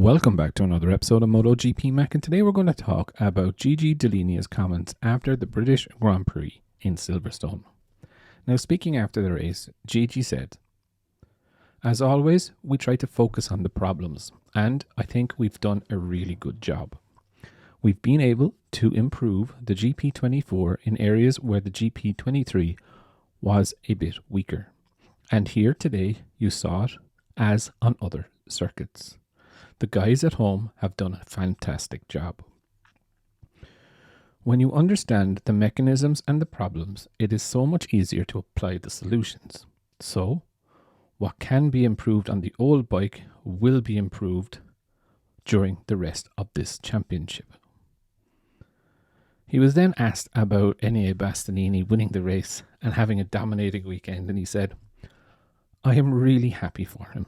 Welcome back to another episode of MotoGP Mac, and today we're going to talk about Digi Dall'lgna's comments after the British Grand Prix in Silverstone. Now, speaking after the race, Digi said, "As always, we try to focus on the problems, and I think we've done a really good job. We've been able to improve the GP24 in areas where the GP23 was a bit weaker. And here today, you saw it as on other circuits. The guys at home have done a fantastic job. When you understand the mechanisms and the problems, it is so much easier to apply the solutions. So, what can be improved on the old bike will be improved during the rest of this championship." He was then asked about Enea Bastianini winning the race and having a dominating weekend, and he said, "I am really happy for him.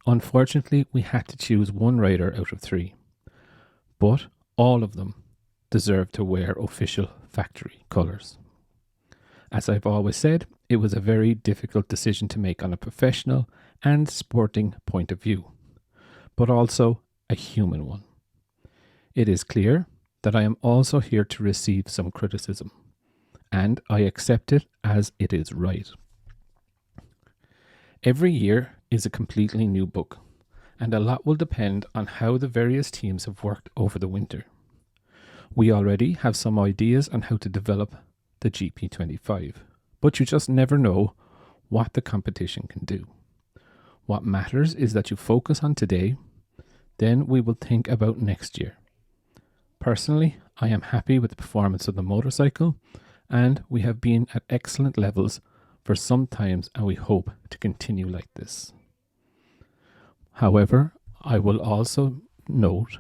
Unfortunately, we had to choose one rider out of three, but all of them deserve to wear official factory colours. As I've always said, it was a very difficult decision to make on a professional and sporting point of view, but also a human one. It is clear that I am also here to receive some criticism, and I accept it as it is right. Every year is a completely new book, and a lot will depend on how the various teams have worked over the winter. We already have some ideas on how to develop the GP25, but you just never know what the competition can do. What matters is that you focus on today, then we will think about next year. Personally, I am happy with the performance of the motorcycle, and we have been at excellent levels for some times, and we hope to continue like this. However, I will also note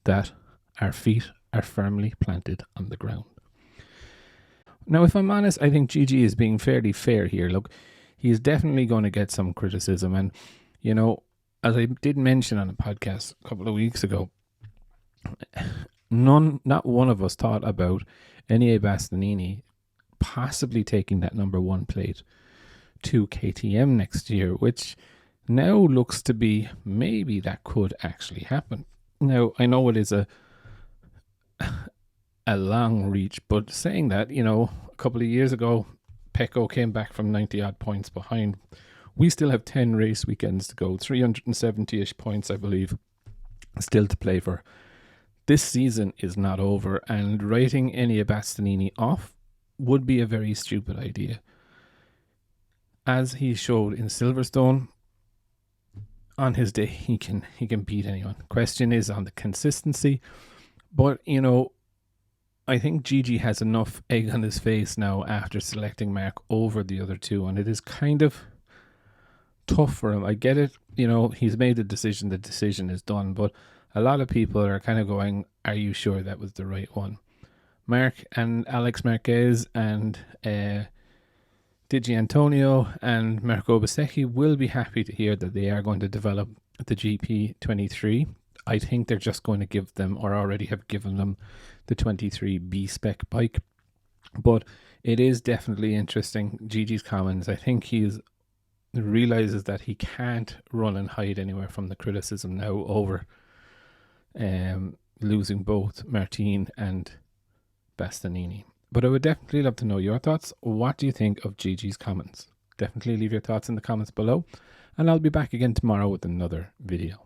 that our feet are firmly planted on the ground." Now, if I'm honest, I think Digi is being fairly fair here. Look, he's definitely going to get some criticism, and, you know, as I did mention on a podcast a couple of weeks ago, not one of us thought about Enea Bastianini possibly taking that number one plate to KTM next year, which now looks to be maybe that could actually happen. Now, I know it is a long reach, but saying that, you know, a couple of years ago, Pecco came back from 90 odd points behind. We still have 10 race weekends to go, 370-ish points, I believe, still to play for. This season is not over, and writing Enea Bastianini off would be a very stupid idea. As he showed in Silverstone, on his day, he can beat anyone. Question is on the consistency, but, you know, I think Digi has enough egg on his face now after selecting Mark over the other two, and it is kind of tough for him. I get it, you know, he's made the decision is done, but a lot of people are kind of going, are you sure that was the right one? Mark and Alex Marquez and Digi Antonio and Marco Bezzecchi will be happy to hear that they are going to develop the GP23. I think they're just going to give them, or already have given them, the 23 B-spec bike. But it is definitely interesting, Gigi's comments. I think he realizes that he can't run and hide anywhere from the criticism now over losing both Martin and Bastianini. But I would definitely love to know your thoughts. What do you think of Gigi's comments? Definitely leave your thoughts in the comments below, and I'll be back again tomorrow with another video.